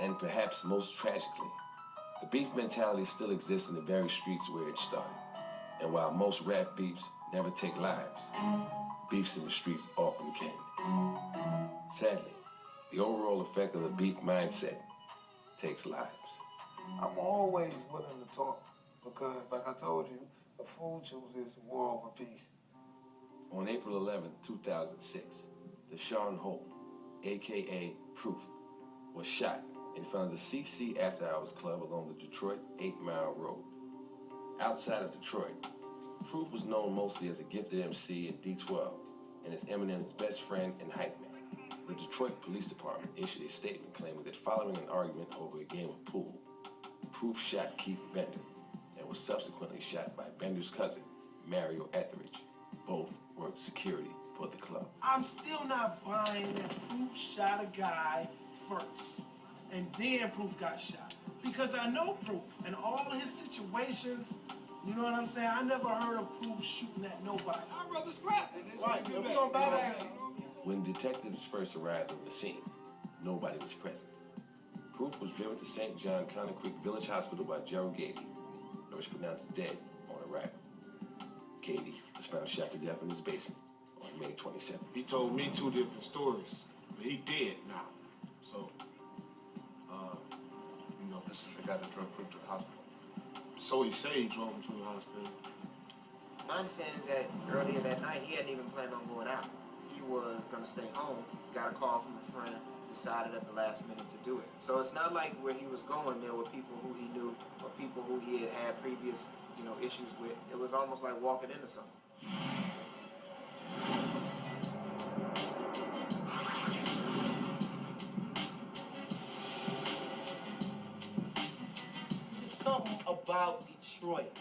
And perhaps most tragically, the beef mentality still exists in the very streets where it started. And while most rap beefs never take lives, beefs in the streets often can. Sadly, the overall effect of the beef mindset takes lives. I'm always willing to talk because, like I told you, a fool chooses war over peace. On April 11, 2006, Deshaun Holt, a.k.a. Proof, was shot in front of the CC After Hours Club along the Detroit 8 Mile Road. Outside of Detroit, Proof was known mostly as a gifted MC in D12 and as Eminem's best friend and hype man. The Detroit Police Department issued a statement claiming that following an argument over a game of pool, Proof shot Keith Bender and was subsequently shot by Bender's cousin, Mario Etheridge. Both worked security for the club. I'm still not buying that Proof shot a guy first, and then Proof got shot. Because I know Proof, and all of his situations, you know what I'm saying? I never heard of Proof shooting at nobody. I'd rather scrap it. Right, we gonna buy that. When detectives first arrived on the scene, nobody was present. Proof was driven to St. John Connor Creek Village Hospital by Gerald Gady, and was pronounced dead on arrival. Gady was found shot to death in his basement on May 27th. He told me 2 different stories, but he dead now. So, you know, this is the guy that drove Proof to the hospital. So he said he drove him to the hospital. My understanding is that earlier that night, he hadn't even planned on going out. He was gonna stay home, got a call from a friend, decided at the last minute to do it. So it's not like where he was going, there were people who he knew or people who he had had previous, you know, issues with. It was almost like walking into something. It's just something about Detroit.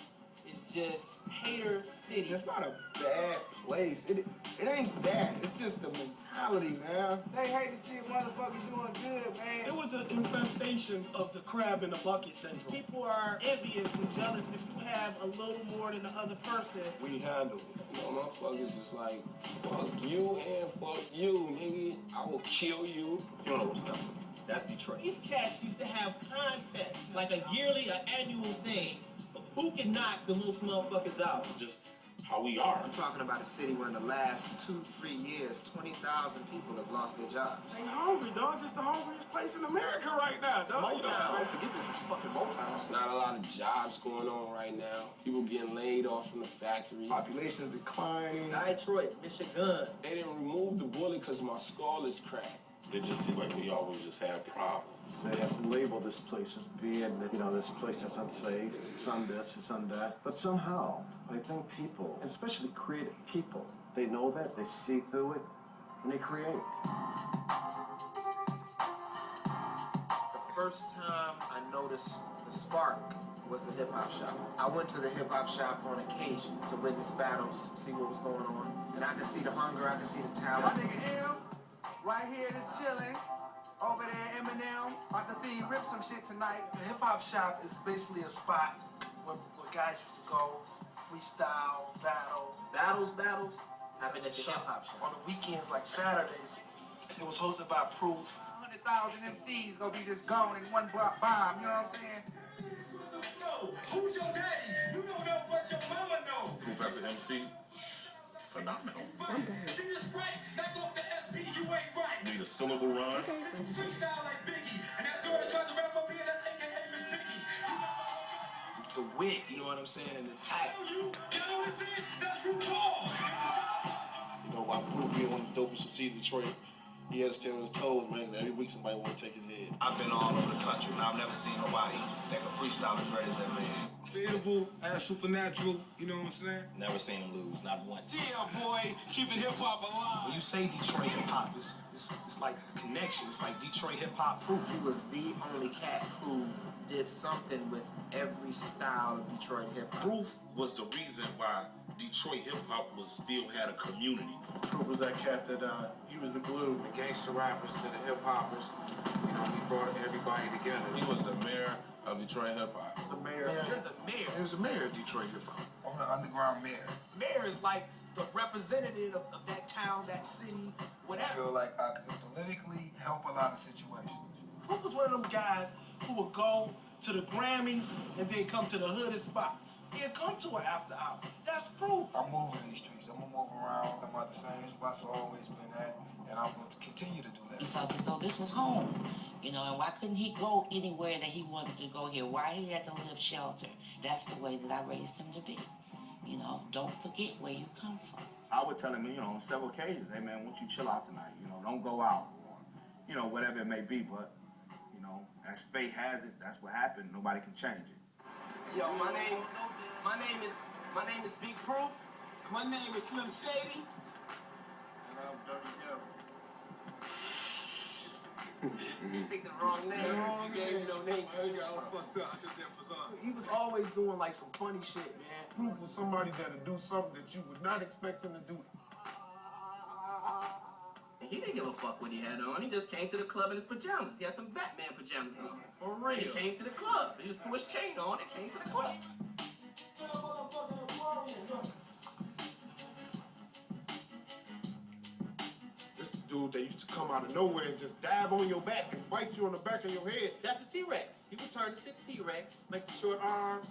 It's just hater city. It's not a bad place. It ain't bad. It's just the mentality, man. They hate to see a motherfucker doing good, man. It was an infestation of the crab in the bucket syndrome. People are envious and jealous if you have a little more than the other person. We handle it. You know, motherfuckers is like, fuck you and fuck you, nigga. I will kill you. Funeral stuff. That's Detroit. These cats used to have contests, like a yearly or annual thing, of who can knock the most motherfuckers out. Just how we are. I'm talking about a city where in the last 2-3 years, 20,000 people have lost their jobs. Ain't hungry, dog. It's the hungriest place in America right now, dog. Don't forget this is fucking Motown. There's not a lot of jobs going on right now. People getting laid off from the factory. Population's declining. Detroit, Michigan. They didn't remove the bullet because my skull is cracked. It just seems like we always just have problems. They have labeled this place as being, you know, this place that's unsafe, it's on this, it's on that. But somehow, I think people, and especially creative people, they know that, they see through it, and they create. The first time I noticed the spark was the hip-hop shop. I went to the hip-hop shop on occasion to witness battles, see what was going on. And I could see the hunger, I could see the talent. My nigga M, right here just chilling. Over there, Eminem. About to see you rip some shit tonight. The hip-hop shop is basically a spot where guys used to go, freestyle, battle. Battles happen at the hip-hop shop. On the weekends, like Saturdays, it was hosted by Proof. 100,000 MCs gonna be just gone in one bomb, you know what I'm saying? Who's your daddy? You don't know what your mama knows. Proof as an MC, phenomenal. I'm done. See this right? Back off the SB, you ain't right. Need a syllable run. Freestyle like Biggie. And that girl that tried to rap up here, that's AKA Miss Biggie. The wit, you know what I'm saying, and the type. You know this is? That's RuPaul. You know, while Proof being one of the dopest MCs in Detroit, he had to stay on his toes, man, 'cause every week somebody want to take his head. I've been all over the country, and I've never seen nobody that can freestyle as great as that man. Creatable and supernatural, you know what I'm saying? Never seen him lose, not once. Yeah, boy, keeping hip-hop alive. When you say Detroit hip-hop, it's like the connection. It's like Detroit hip-hop Proof. He was the only cat who did something with every style of Detroit hip-hop. Proof was the reason why Detroit hip-hop still had a community. Proof was that cat that, he was the glue. The gangster rappers to the hip-hoppers, you know, he brought everybody together. He was the mayor of Detroit hip-hop. The mayor. You're the mayor. He was the mayor of Detroit hip-hop. I'm the underground mayor. Mayor is like the representative of that town, that city, I whatever. feel like I could politically help a lot of situations. Proof was one of them guys who would go to the Grammys and then come to the hooded spots. He'd come to an after hour. That's Proof. I'm moving these streets. I'm gonna move around. I'm at the same spots I've always been at, and I'm going to continue to do that. He felt as though this was home, you know, and why couldn't he go anywhere that he wanted to go here? Why he had to live shelter? That's the way that I raised him to be. You know, don't forget where you come from. I would tell him, you know, on several occasions, hey man, won't you chill out tonight? You know, don't go out, or, you know, whatever it may be. But, you know, as fate has it, that's what happened. Nobody can change it. Yo, my name is Big Proof. My name is Slim Shady. And I'm Dirty Gary. You picked the wrong name. You gave me no name. He was always doing like some funny shit, man. Proof was somebody that'll do something that you would not expect him to do. And he didn't give a fuck what he had on. He just came to the club in his pajamas. He had some Batman pajamas on. For real. He came to the club. He just threw his chain on and came to the club. This dude that used to come out of nowhere and just dive on your back and bite you on the back of your head. That's the T-Rex. He would turn into the T-Rex, make the short arms,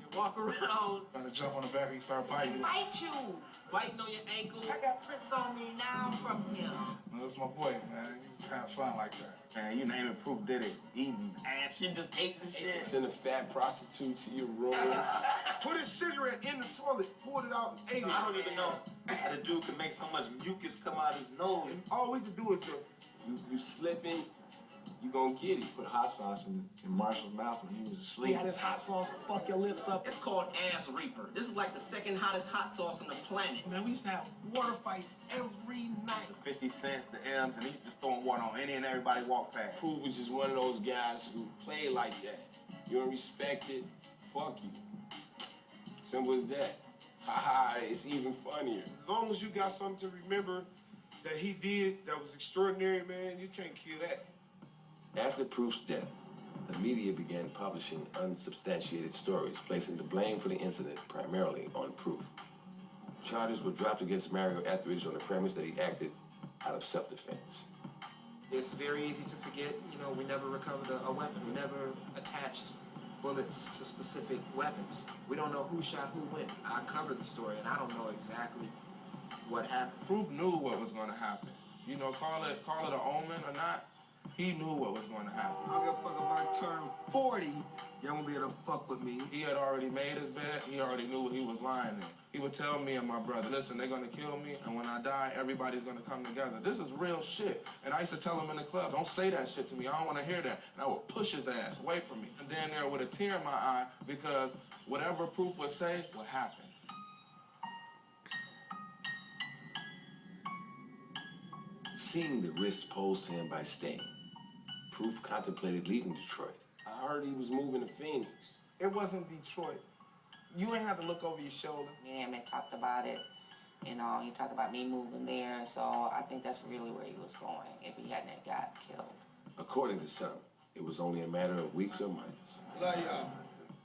and walk around. Trying to jump on the back and he start biting. Bite you! Biting on your ankle. I got prints on me now I'm from him. No, that's my boy, man. He's kind of fun like that. Man, you name it, Proof did it. Eating ass. She just ate the shit. Send a fat prostitute to your room. Put his cigarette in the toilet, pulled it out, and ate it. I don't even know how the dude can make so much mucus come out his nose. And all we could do is just You slipping, you gonna get it. Put hot sauce in Marshall's mouth when he was He asleep. had his hot sauce fuck your lips up. It's called Ass Reaper. This is like the second hottest hot sauce on the planet. Man, we used to have water fights every night. 50 cents, the M's, and he just throwing water on any and everybody walk past. Proof was just one of those guys who play like that. You don't respect it, fuck you. Simple as that. Haha, it's even funnier. as long as you got something to remember that he did that was extraordinary, man, you can't kill that. After Proof's death, the media began publishing unsubstantiated stories, placing the blame for the incident primarily on Proof. Charges were dropped against Mario Etheridge on the premise that he acted out of self-defense. It's very easy to forget, you know, we never recovered a weapon. We never attached bullets to specific weapons. We don't know who shot who when. I covered the story, and I don't know exactly what happened. Proof knew what was going to happen. You know, call it an omen or not, he knew what was going to happen. I don't give a fuck if I turn 40, y'all won't be able to fuck with me. He had already made his bed. He already knew what he was lying in. He would tell me and my brother, listen, they're going to kill me, and when I die, everybody's going to come together. This is real shit. And I used to tell him in the club, don't say that shit to me. I don't want to hear that. And I would push his ass away from me. And then there with a tear in my eye because whatever Proof would say would happen. Seeing the risks posed to him by staying, Proof contemplated leaving Detroit. I heard he was moving to Phoenix. It wasn't Detroit. You ain't have to look over your shoulder. Me and him talked about it. You know, he talked about me moving there, so I think that's really where he was going if he hadn't have got killed. According to some, it was only a matter of weeks or months. Love y'all.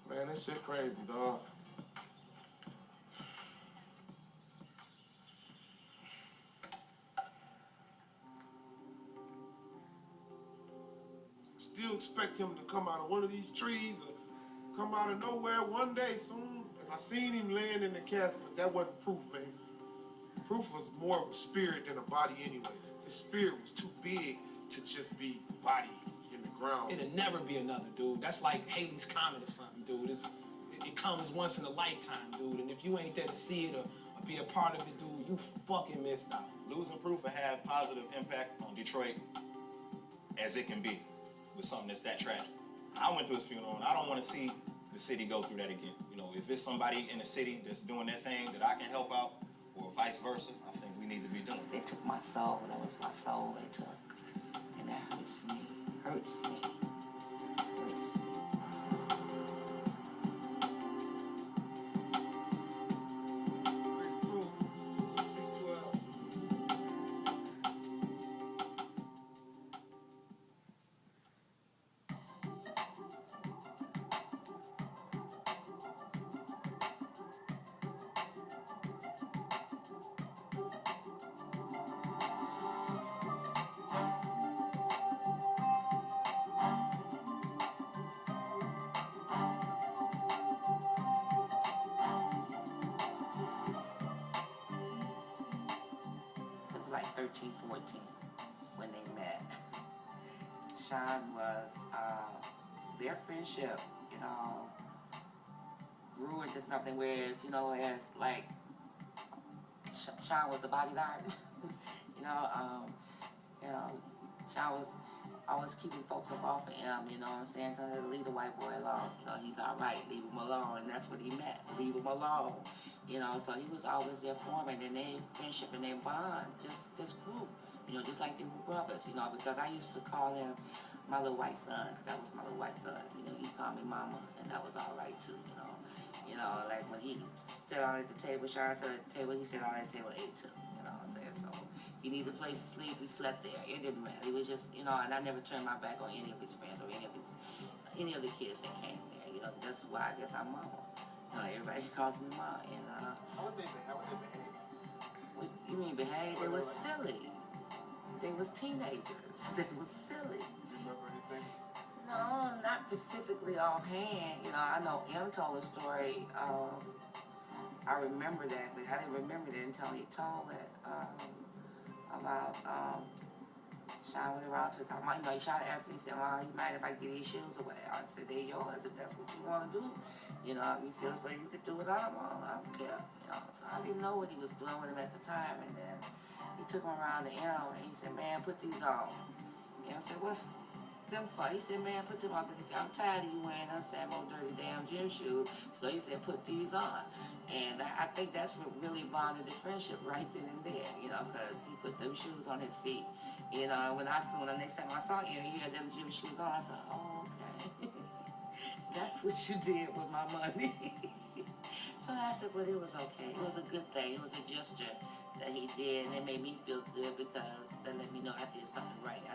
Man, this shit crazy, dog. Still expect him to come out of one of these trees or come out of nowhere one day soon. And I seen him laying in the casket, but that wasn't Proof, man. Proof was more of a spirit than a body anyway. His spirit was too big to just be body in the ground. It'll never be another, dude. That's like Haley's Comet or something, dude. It comes once in a lifetime, dude. And if you ain't there to see it or be a part of it, dude, you fucking missed out. Losing Proof will have positive impact on Detroit as it can be with something that's that tragic. I went to his funeral and I don't want to see the city go through that again. You know, if it's somebody in the city that's doing their thing that I can help out or vice versa, I think we need to be doing it. They took my soul. That was my soul they took. And that hurts me. Hurts me. Hurts me. Big Proof, D12. 13, 14 when they met. Sean was, their friendship, you know, grew into something whereas, you know, as like, Sean was the bodyguard, you know, Sean was always keeping folks up off of him, you know what I'm saying, trying to leave the white boy alone, you know, he's alright, leave him alone, and that's what he meant, leave him alone, you know, so he was always there for him, and then their friendship and their bond just grew, you know, just like they were brothers, you know, because I used to call him my little white son, because that was my little white son, you know, he called me mama, and that was alright too, you know, like when he sat down at the table, Sean sat at the table, he sat down at the table, ate too, you know what I'm saying, so he needed a place to sleep, he slept there, it didn't matter, he was just, you know, and I never turned my back on any of his friends or any of the kids that came there, you know, that's why I guess I'm mama, you know, everybody calls me mama, and How would they behave? what you mean behave? They was silly, they was teenagers, they was silly. You remember anything? No, not specifically offhand. You know, I know M told a story. I remember that, but I didn't remember it until he told it about Sean went around to talk about. You know, Sean asked me, he said, "Well, you mind if I get these shoes away?" I said, "They're yours if that's what you want to do. You know, if you feel like you could do it all, I don't care." You know, so I didn't know what he was doing with him at the time, and then he took him around to M and he said, "Man, put these on." And I said, "What's them for?" He said, "Man, put them on," because he said, "I'm tired of you wearing them same old dirty damn gym shoes." So he said, "Put these on." And I think that's what really bonded the friendship right then and there, you know, because he put them shoes on his feet. You know, when the next time I saw him, he had them gym shoes on, I said, "Oh, okay." That's what you did with my money. So I said, "Well, it was okay. It was a good thing. It was a gesture that he did, and it made me feel good because that let me know I did something right. I